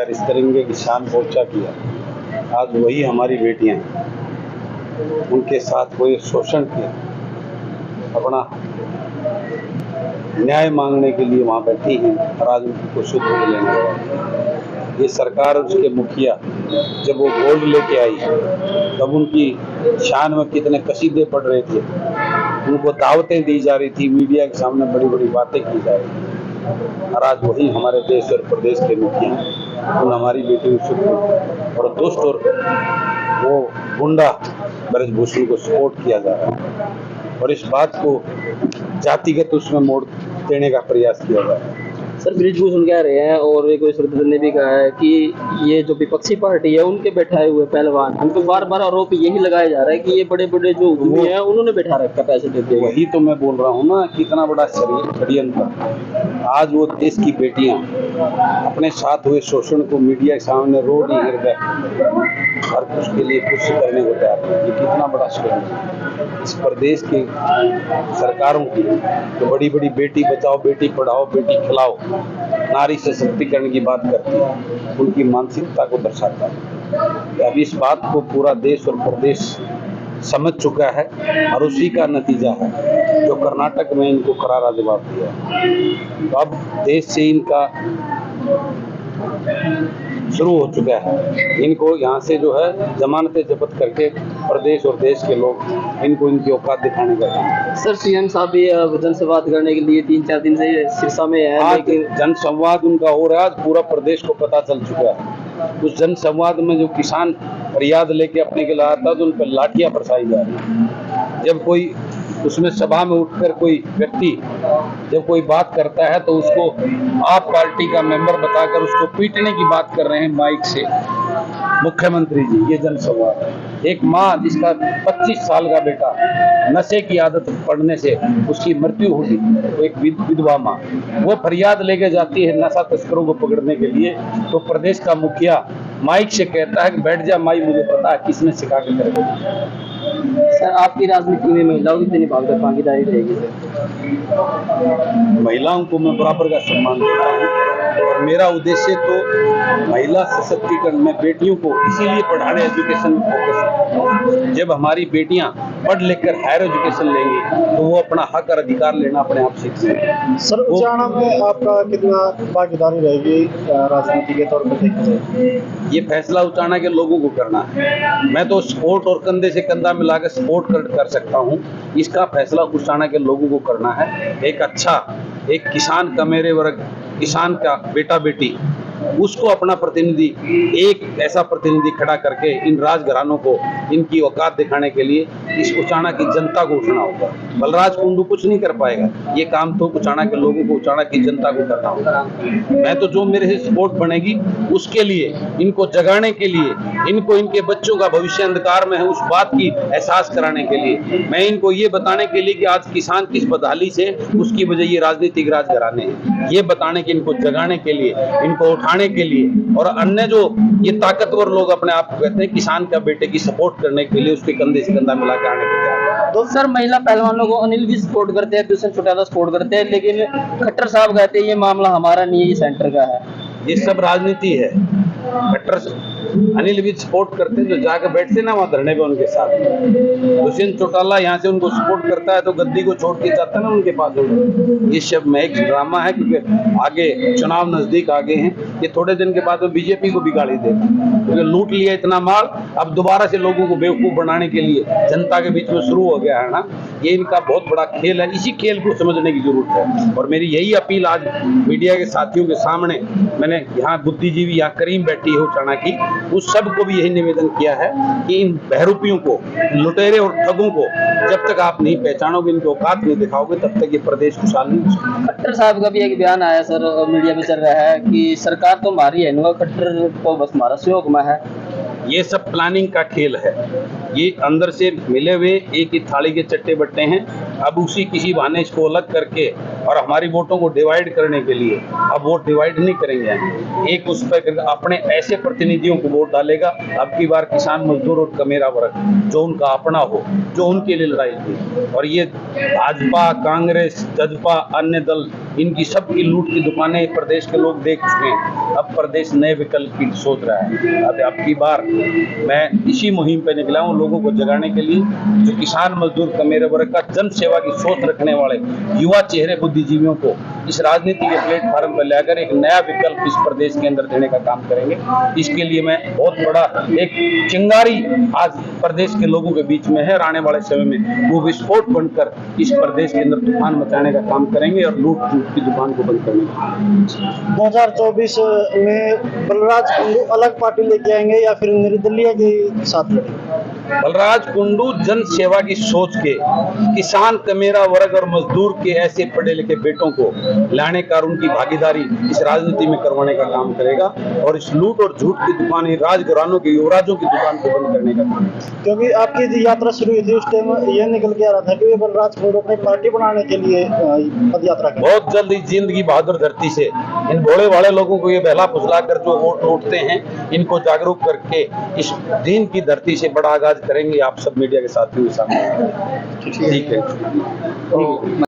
दिखाकर इस तरह की शान को ऊंचा किया, आज वही हमारी बेटियां उनके साथ कोई शोषण किया, अपना न्याय मांगने के लिए वहाँ बैठी हैं और आज उनको शुद्ध हो लेने लगा। ये सरकार और उसके मुखिया जब वो गोल्ड लेके आई तब उनकी शान में कितने कसीदे पड़ रहे थे, उनको दावतें दी जा रही थी, मीडिया के सामने बड़ी बड़ी बातें की जा रही थी, और आज वही हमारे देश और प्रदेश के मुखिया उन हमारी बेटी को शुद्ध और दुष्ट और वो गुंडा ब्रजभूषण को सपोर्ट किया जा रहा है और इस बात को जातिगत उसमें मोड़ देने का प्रयास किया जा रहा है। सर ब्रिजभूषण कह रहे हैं और एक श्रद्धा ने भी कहा है कि ये जो विपक्षी पार्टी है उनके बैठाए हुए पहलवान, उनको बार बार आरोप यही लगाया जा रहा है कि ये बड़े बड़े जो उद्यमी हैं उन्होंने बैठा रखा पैसे देते हुए। वही तो मैं बोल रहा हूँ ना, कितना बड़ा षड्यंत्र। आज वो देश की बेटियां अपने साथ हुए शोषण को मीडिया के सामने रो रही हृदय और उसके लिए कुछ करने को तैयार है। ये कितना बड़ा षड्यंत्र इस प्रदेश की सरकारों की, तो बड़ी बड़ी बेटी बचाओ, बेटी पढ़ाओ, बेटी खिलाओ, नारी सशक्तिकरण की बात करती है, उनकी मानसिकता को दर्शाता है। अब इस बात को पूरा देश और प्रदेश समझ चुका है और उसी का नतीजा है जो कर्नाटक में इनको करारा जवाब दिया। तो अब देश से इनका शुरू हो चुका है, इनको यहाँ से जो है जमानतें जब्त करके प्रदेश और देश के लोग इनको इनकी औकात दिखाने का काम। सर सीएम साहब भी जनसंवाद करने के लिए 3-4 दिन से सिरसा में है, लेकिन जनसंवाद उनका हो रहा है, आज पूरा प्रदेश को पता चल चुका है। उस जनसंवाद में जो किसान फरियाद लेके अपने के लाया था तो उन पर लाठियां बरसाई जा रही। जब कोई उसमें सभा में उठकर कोई व्यक्ति जब कोई बात करता है तो उसको आप पार्टी का मेंबर बताकर उसको पीटने की बात कर रहे हैं माइक से मुख्यमंत्री जी। ये जनसंवाद है। एक माँ जिसका 25 साल का बेटा नशे की आदत पड़ने से उसकी मृत्यु हुई, तो एक विधवा माँ वो फरियाद लेके जाती है नशा तस्करों को पकड़ने के लिए, तो प्रदेश का मुखिया माइक से कहता है कि बैठ जा माई, मुझे पता है किसने सिखा के करे। सर आपकी राजनीति में महिलाओं की कितनी भागीदारी रहेगी? महिलाओं को मैं बराबर का सम्मान देता हूँ और मेरा उद्देश्य तो महिला सशक्तिकरण में बेटियों को इसीलिए पढ़ाने एजुकेशन में फोकस करता हूँ। जब हमारी बेटियां पढ़ लिख कर हायर एजुकेशन लेंगी तो वो अपना हक और अधिकार लेना अपने आप सीख लेंगे। सर उचाना में आपका कितना भागीदारी रहेगी राजनीति के तौर पर देखा जाए? ये फैसला उचाना के लोगों को करना है। मैं तो सपोर्ट और कंधे से कंधा मिलाकर सपोर्ट कर सकता हूँ, इसका फैसला उचाना के लोगों को करना है। एक किसान का मेरे वर्ग किसान का बेटा बेटी उसको अपना प्रतिनिधि, एक ऐसा प्रतिनिधि खड़ा करके इन राजघरानों को इनकी औकात दिखाने के लिए इस उचाना की जनता को उठना होगा। बलराज कुंडू कुछ नहीं कर पाएगा, ये काम तो उचाना के लोगों को, उचाना की जनता को करना होगा। मैं तो जो मेरे से सपोर्ट बनेगी उसके लिए, इनको जगाने के लिए, इनको इनके बच्चों का भविष्य अंधकार में है उस बात की एहसास कराने के लिए, मैं इनको ये बताने के लिए कि आज किसान किस बदहाली से उसकी वजह ये राजनीतिक राजघराने हैं, ये बताने के, इनको जगाने के लिए, इनको उठाने के लिए, और अन्य जो ये ताकतवर लोग अपने आप को कहते हैं किसान का बेटे की सपोर्ट करने के लिए उसके कंधे से कंधा मिला के आने को तैयार। तो सर महिला पहलवानों को अनिल भी सपोर्ट करते हैं, दुष्यंत चौटाला सपोर्ट करते हैं, लेकिन खट्टर साहब कहते हैं ये मामला हमारा नहीं है, ये सेंटर का है। ये सब राजनीति है। खट्टर अनिल भी सपोर्ट करते हैं, जो जाकर बैठते ना वहाँ धरने पे उनके साथ। दुष्यंत चौटाला यहाँ से उनको सपोर्ट करता है तो गद्दी को छोड़ के जाता है ना उनके पास। ये सब में एक ड्रामा है, क्योंकि आगे चुनाव नजदीक आ गए हैं। ये थोड़े दिन के बाद में बीजेपी को भी गाली देगा, क्योंकि लूट लिया इतना माल, अब दोबारा से लोगों को बेवकूफ बनाने के लिए जनता के बीच में शुरू हो गया है ना। ये इनका बहुत बड़ा खेल है, इसी खेल को समझने की जरूरत है। और मेरी यही अपील आज मीडिया के साथियों के सामने, मैंने यहाँ बुद्धिजीवी, यहाँ करीम बैठी है उचाना की, उस सब को भी यही निवेदन किया है कि इन बहरूपियों को, लुटेरे और ठगों को जब तक आप नहीं पहचानोगे, इनकी औकात नहीं दिखाओगे, तब तक ये प्रदेश खुशहाल नहीं हो सकता। खट्टर साहब का भी एक बयान आया सर, मीडिया में चल रहा है कि सरकार तो हमारी है ना, खट्टर तो बस हमारा सहयोग में है। ये सब प्लानिंग का खेल है, ये अंदर से मिले हुए एक ही थाली के चट्टे बट्टे हैं। अब उसी किसी बहाने इसको अलग करके और हमारी वोटों को डिवाइड करने के लिए अब वोट डिवाइड नहीं करेंगे। एक उस पर अपने ऐसे प्रतिनिधियों को वोट डालेगा अब की बार किसान मजदूर और कमेरा वर्ग जो उनका अपना हो, जो उनके लिए लड़ाई थी। और ये भाजपा, कांग्रेस, जदपा, अन्य दल, इनकी सबकी लूट की दुकानें प्रदेश के लोग देख चुके हैं। अब प्रदेश नए विकल्प की सोच रहा है। अब की बार मैं इसी मुहिम पे निकला हूँ लोगों को जगाने के लिए, जो किसान मजदूर कमेरे वर्ग का जन सेवा की सोच रखने वाले युवा चेहरे बुद्धिजीवियों को इस राजनीति के प्लेटफॉर्म पर लाकर एक नया विकल्प इस प्रदेश के अंदर देने का काम करेंगे। इसके लिए मैं बहुत बड़ा एक चिंगारी आज प्रदेश के लोगों के बीच में है और आने वाले समय में वो विस्फोट बनकर इस प्रदेश के अंदर तूफान मचाने का काम करेंगे और लूट की दुकान को बंद करने का। 2024 में बलराज कुंडू अलग पार्टी लेके आएंगे या फिर निर्दलीय के साथ लड़ेंगे? बलराज कुंडू जन सेवा की सोच के किसान, कमेरा वर्ग और मजदूर के ऐसे पढ़े लिखे बेटों को लाने का उनकी भागीदारी इस राजनीति में करवाने का काम करेगा और इस लूट और झूठ की दुकान, राजघरानों के युवराजों की दुकान को बंद करने का काम। क्योंकि आपकी जो यात्रा शुरू हुई थी उस टाइम ये निकल के आ रहा था कि बलराज कुंडू अपनी पार्टी बनाने के लिए पद यात्रा कर बहुत जल्द इस जिंदगी बहादुर धरती से इन भोले वाले लोगों को ये बहला फुसला कर जो वोट लूटते हैं, इनको जागरूक करके इस दिन की धरती से बड़ा आगाज करेंगे। आप सब मीडिया के साथियों के सामने ठीक है।